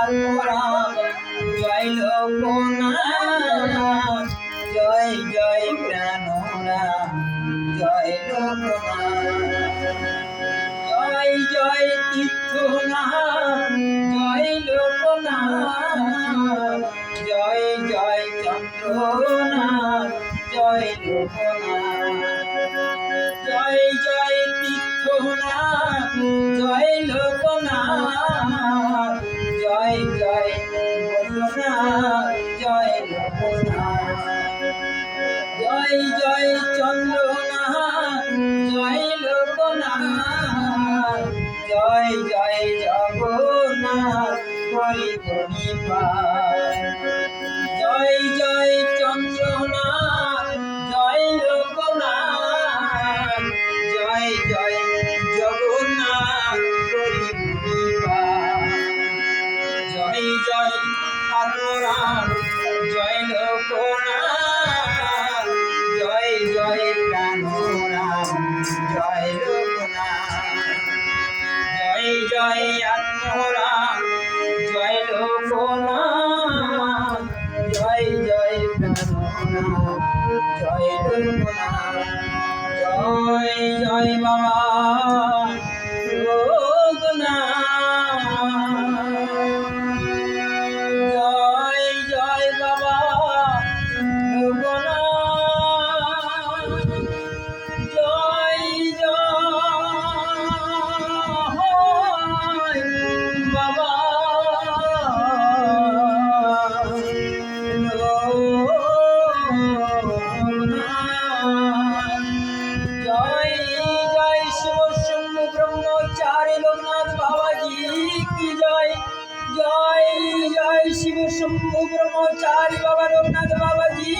আত্মরাম জয় লোকনাথ জয় জয় প্রাণরাম জয় লোকনাথ জয় জয় তীর্থনাথ জয় লোকনাথ জয় জয় চন্দ্রনাথ জয় লোকনাথ জয় জয় তীর্থনাথ জয় লোকনাথ জয় জয় লোকনাথ জয় লোকনাথ জয় জয় চন্দ্রনাথ জয় লোকনাথ জয় জয় জগন্নাথ হরি হরি পায় জয় জয় চন্দ্রনাথ জয় লোকনাথ জয় জয় জগন্নাথ হরি হরি পায় জয় জয় আত্মরাম জয় লোকনাথ জয় জয় প্রাণরাম জয় লোকনাথ জয় জয় আত্মরাম জয় লোকনাথ জয় জয় প্রাণরাম জয় লোকনাথ জয় জয় বাবা लोकनाथ बाबा जी की जय जय जय शिव शंभु ब्रह्मचारी बाबा लोकनाथ बाबा जी